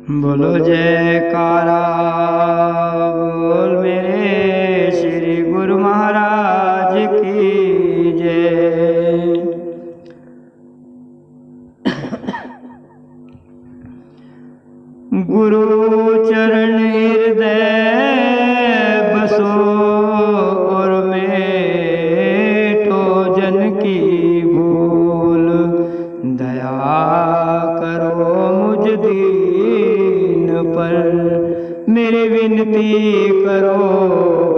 बोलो जयकारा बोल मेरे श्री गुरु महाराज की जय। गुरु चरण हृदय बसो और मेटो जन की भूल, दया करो मुझ दीन पर, मेरी विनती करो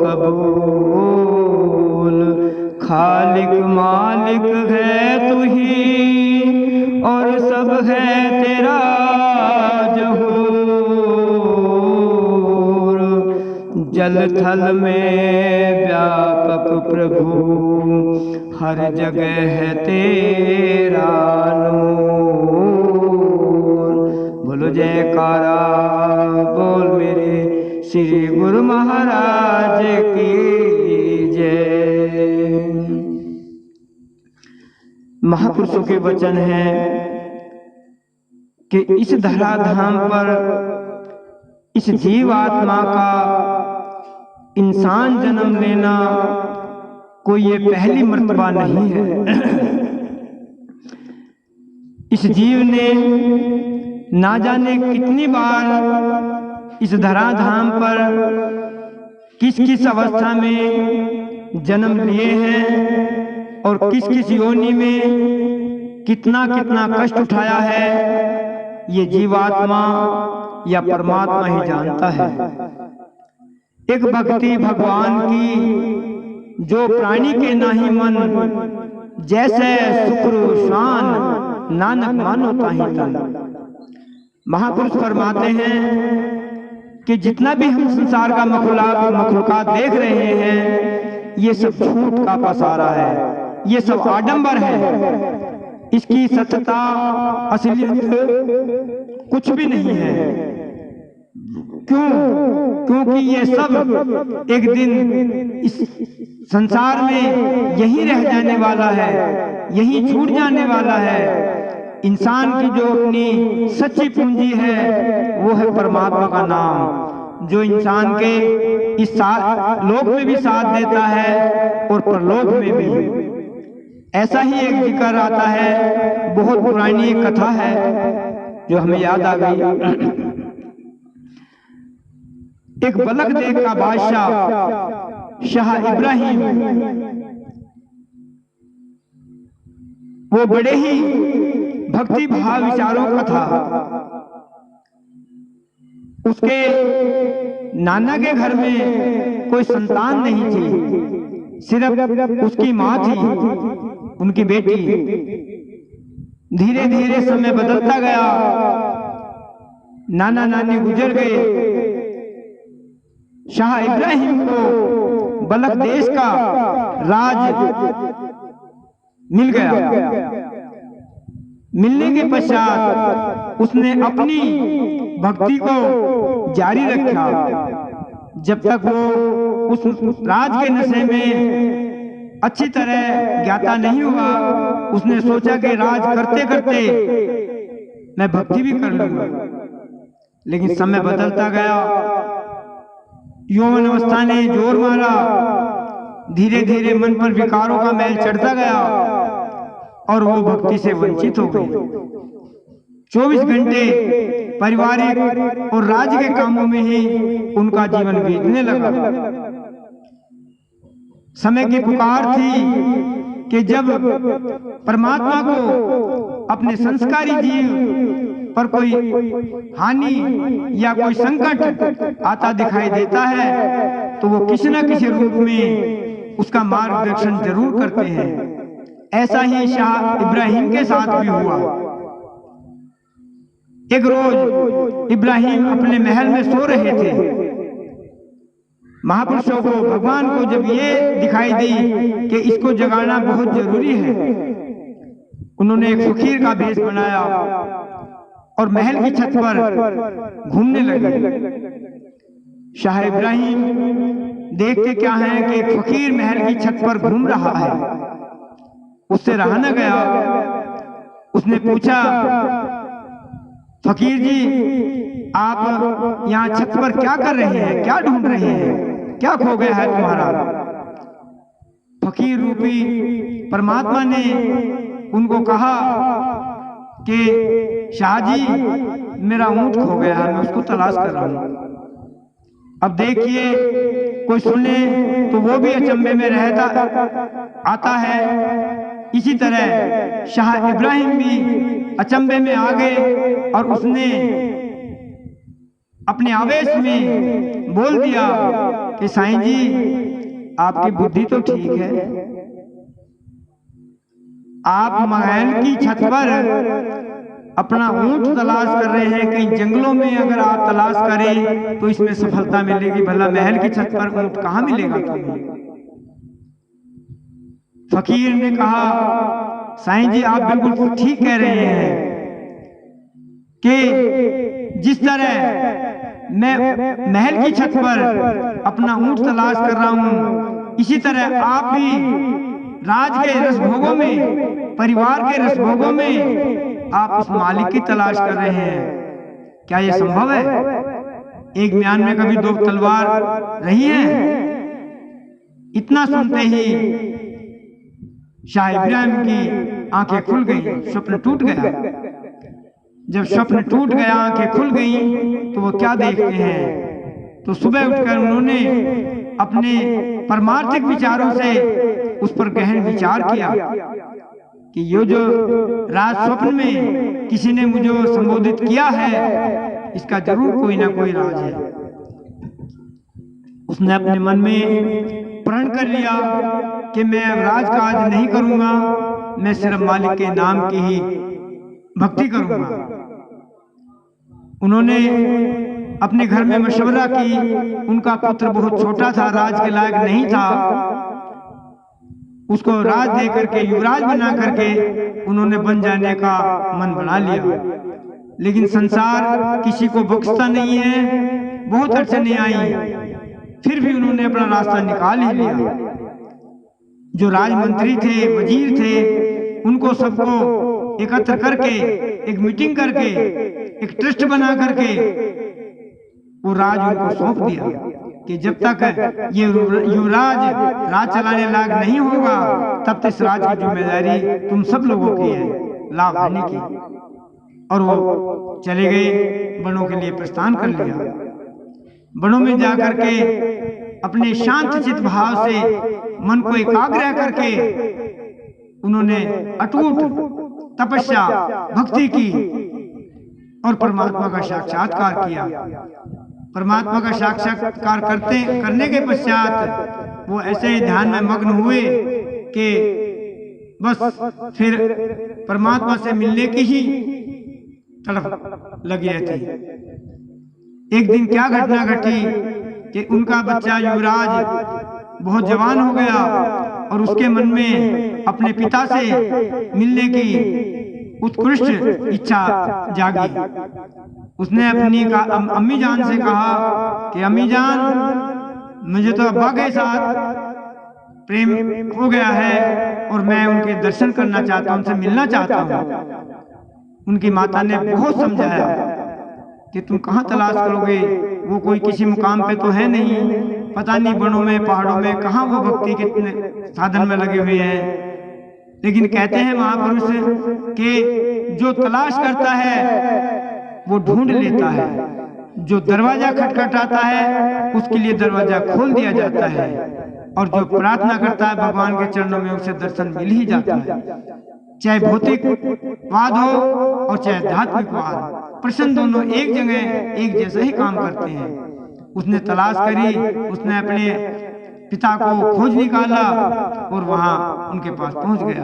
कबूल। खालिक मालिक है तू ही और सब है तेरा जहूर, जल थल में व्यापक प्रभु, हर जगह है तेरा नूर। बोलो जयकारा बोल मेरे श्री गुरु महाराज की जय। महापुरुषों के वचन है कि इस धराधाम पर इस जीवात्मा का इंसान जन्म लेना कोई ये पहली मर्तबा नहीं है। इस जीव ने ना जाने कितनी बार इस धराधाम पर किस किस अवस्था में जन्म लिए हैं और किस किस योनि में कितना कितना कष्ट उठाया है, ये जीवात्मा या परमात्मा ही जानता है। एक भक्ति भगवान की जो प्राणी के नाही मन, जैसे शुक्र शान नानक मानो ताहि तन। महापुरुष फरमाते हैं कि जितना भी हम संसार का मखलूकात देख रहे हैं, ये सब झूठ का पसारा है, ये सब आडंबर है, इसकी सत्यता असलियत कुछ भी नहीं है। क्यों? क्योंकि ये सब एक दिन इस संसार में यही रह जाने वाला है, यही छूट जाने वाला है। इंसान की जो अपनी सच्ची पूंजी है वो है परमात्मा का नाम, जो इंसान के इस लोक में भी साथ देता है और परलोक में भी। ऐसा ही एक जिक्र आता है, बहुत पुरानी एक कथा है जो हमें याद आ गई। एक बलक देश का बादशाह शाह इब्राहिम, वो बड़े ही भक्ति भाव विचारों का था। उसके नाना के घर में कोई संतान नहीं थी, सिर्फ उसकी माँ थी, उनकी बेटी। धीरे धीरे समय बदलता गया, नाना नानी गुजर गए। शाह इब्राहिम को बलक देश का राज मिल गया। मिलने के पश्चात उसने अपनी भक्ति को जारी रखा। जब तक वो उस राज के नशे में अच्छी तरह ज्ञाता नहीं हुआ, उसने सोचा कि राज करते करते मैं भक्ति भी कर लूंगा। लेकिन समय बदलता गया, यौवन अवस्था ने जोर मारा, धीरे धीरे मन पर विकारों का मैल चढ़ता गया और वो भक्ति से वंचित हो गई। 24 घंटे पारिवारिक और राज्य के कामों में ही उनका जीवन बीतने लगा। समय की पुकार थी कि जब परमात्मा को अपने संस्कारी जीव पर कोई हानि या कोई संकट आता दिखाई देता है तो वो किसी न किसी रूप में उसका मार्गदर्शन जरूर करते हैं। ऐसा ही शाह इब्राहिम के साथ भी हुआ। एक रोज इब्राहिम अपने महल में सो रहे थे। महापुरुषों को, भगवान को जब ये दिखाई दी कि इसको जगाना बहुत जरूरी है, उन्होंने एक फकीर का भेष बनाया और महल की छत पर घूमने लगे। शाह इब्राहिम देखते क्या है कि एक फकीर महल की छत पर घूम रहा है। उससे रहा न गया। उसने पूछा, फकीर जी आप यहाँ छत पर क्या कर रहे हैं, क्या ढूंढ रहे हैं, क्या खो गया है तुम्हारा? फकीर रूपी परमात्मा ने उनको कहा कि शाहजी, मेरा ऊंट खो गया है, मैं उसको तलाश कर रहा हूं। अब देखिए, कोई सुने तो वो भी अचंभे में रहता आता है। इसी तरह शाह इब्राहिम भी अचंभे में आ गए और उसने अपने आवेश में बोल दिया कि साईं जी, आपकी बुद्धि तो ठीक है, आप महल की छत पर अपना ऊंट तलाश कर रहे हैं, कहीं जंगलों में अगर आप तलाश करें तो इसमें सफलता मिलेगी, भला महल की छत पर ऊंट कहां मिलेगा तुम्हें? फकीर ने कहा, साईं जी, आप बिल्कुल ठीक कह रहे हैं कि जिस तरह मैं महल की छत पर अपना ऊंट तलाश कर रहा हूं, इसी तरह आप भी राज के रसभोगों में, परिवार के रसभोगों में आप उस मालिक की तलाश कर रहे हैं। क्या यह संभव है? एक म्यान में कभी दो तलवार रही है? इतना सुनते ही शाह इब्राहिम की आंखें खुल गईं, स्वप्न टूट गया। जब स्वप्न टूट गया, आंखें खुल गईं, तो वो क्या देखते हैं? तो सुबह उठकर उन्होंने अपने परमार्थिक विचारों से उस पर गहन विचार किया कि ये जो राज स्वप्न में किसी ने मुझे संबोधित किया है, इसका जरूर कोई ना कोई राज है। उसने अपने मन में प्रण कर लिया कि मैं अब राजकाज नहीं करूंगा, मैं सिर्फ मालिक के नाम की ही भक्ति करूंगा। उन्होंने अपने घर में मशवरा की। उनका पुत्र बहुत छोटा था, राज के लायक नहीं था। उसको राज दे करके, युवराज बना करके उन्होंने बन जाने का मन बना लिया। लेकिन संसार किसी को बख्शता नहीं है, बहुत अड़चनें आई, फिर भी उन्होंने अपना रास्ता निकाल ही लिया। जो राजमंत्री थे, वजीर थे, उनको सबको एकत्र करके, एक मीटिंग करके, एक ट्रस्ट बना करके वो राज उनको सौंप दिया कि जब तक ये युवराज राज चलाने लायक नहीं होगा, तब तक इस राज की जिम्मेदारी तुम सब लोगों की है, लाभ लेने की। और वो चले गए, बनों के लिए प्रस्थान कर लिया। बनों में जाकर के अपने शांत चित भाव से मन को एकाग्र करके उन्होंने अटूट तपस्या, भक्ति की और परमात्मा का साक्षात्कार किया। परमात्मा का साक्षात्कार करने के पश्चात वो ऐसे ही ध्यान में मग्न हुए कि बस फिर परमात्मा से मिलने की ही तड़प लगी रहती। एक दिन क्या घटना घटी कि उनका बच्चा युवराज बहुत जवान हो गया और उसके मन में अपने पिता से मिलने की उत्कृष्ट इच्छा जागी। उसने अपनी अम्मी जान से कहा कि अम्मी जान, मुझे तो अब्बा के साथ प्रेम हो गया है और मैं उनके दर्शन करना चाहता हूं, उनसे मिलना चाहता हूं। उनकी माता ने बहुत समझाया कि तुम कहाँ तलाश करोगे, वो कोई किसी मुकाम पे तो है नहीं, पता नहीं बनों में, पहाड़ों में कहाँ वो भक्ति के साधन में लगे हुए हैं। लेकिन कहते हैं महापुरुष कि जो तलाश करता है वो ढूंढ लेता है, जो दरवाजा खटखटाता है उसके लिए दरवाजा खोल दिया जाता है, और जो प्रार्थना करता है भगवान के चरणों में उसे दर्शन मिल ही जाता है। चाहे भौतिकवाद हो और चाहे आध्यात्मिकवाद, प्रश्न दोनों एक जगह एक जैसा ही काम करते हैं। उसने तलाश करी, उसने अपने पिता को खोज निकाला और वहां उनके पास पहुंच गया।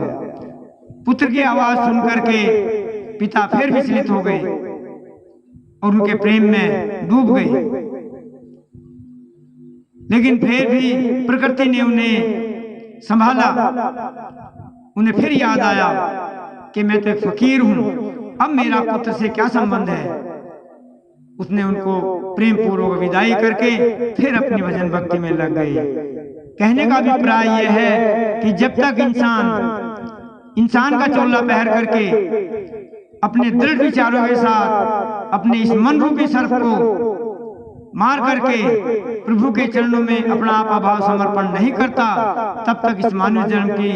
पुत्र की आवाज सुनकर के पिता फिर विचलित हो गए और उनके प्रेम में डूब गए। लेकिन फिर भी प्रकृति ने उन्हें संभाला। उन्हें फिर याद आया कि मैं तो फकीर हूं, अब मेरा पुत्र से क्या संबंध है। उसने उनको प्रेम पूर्वक विदाई करके फिर अपनी भजन भक्ति में लग गए। कहने का अभिप्राय यह है कि जब तक इंसान का चोला पहन करके अपने दृढ़ विचारों के साथ अपने इस मन रूपी सर्प को मार करके प्रभु के चरणों में अपना आपा भाव समर्पण नहीं करता, तब तक इस मानव जन्म की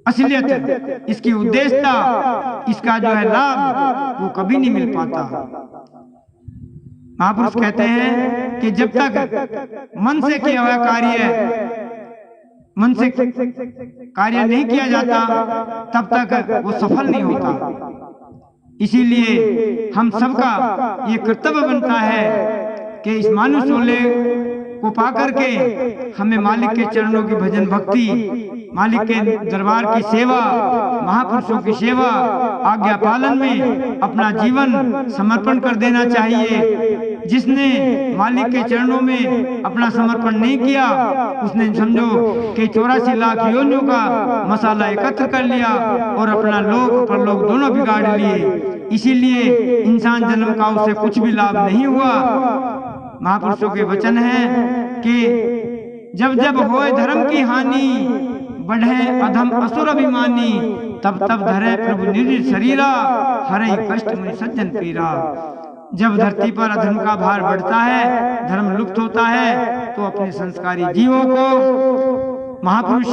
असलियत, इसकी उद्देश्यता, इसका जो है लाभ, वो कभी नहीं मिल पाता। महापुरुष कहते हैं कि जब तक मन से किया हुआ मन से कार्य नहीं किया जाता, तब तक वो सफल नहीं होता। इसीलिए हम सबका ये कर्तव्य बनता है कि इस मानुष शोले को पा करके हमें मालिक के चरणों की भजन भक्ति, मालिक के दरबार की सेवा, महापुरुषों की सेवा, आज्ञा पालन में अपना जीवन समर्पण कर देना चाहिए। जिसने मालिक के चरणों में अपना समर्पण नहीं किया, उसने समझो कि 84 लाख योनियों का मसाला एकत्र कर लिया और अपना लोक परलोक दोनों बिगाड़ लिए। इसीलिए इंसान जन्म का उसे कुछ भी लाभ नहीं हुआ। महापुरुषों के वचन है कि जब जब होए धर्म की हानि, बढ़े अधम असुर अभिमानी, तब तब धरे प्रभु निर्जित शरीरा, हरे कष्ट मुनि सज्जन पीरा। जब धरती पर अधर्म का भार बढ़ता है, धर्म लुप्त होता है, तो अपने संस्कारी जीवों को महापुरुष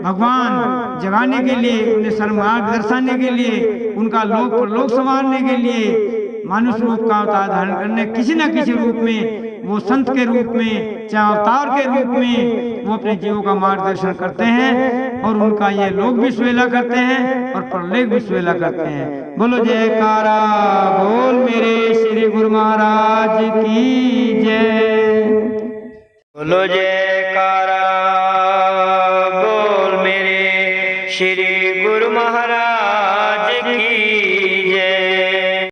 भगवान जगाने के लिए, उन्हें सर्वमार्ग दर्शाने के लिए, उनका लोक परलोक संवारने के लिए मनुष्य रूप का अवतार धारण करने, किसी न किसी रूप में, वो संत के रूप में, चाहे अवतार के रूप में, वो अपने जीवों का मार्गदर्शन करते हैं और उनका ये लोक भी सुहेला करते हैं और परलोक भी सुहेला करते हैं। बोलो जयकारा बोल मेरे श्री गुरु महाराज की जय। बोलो जय।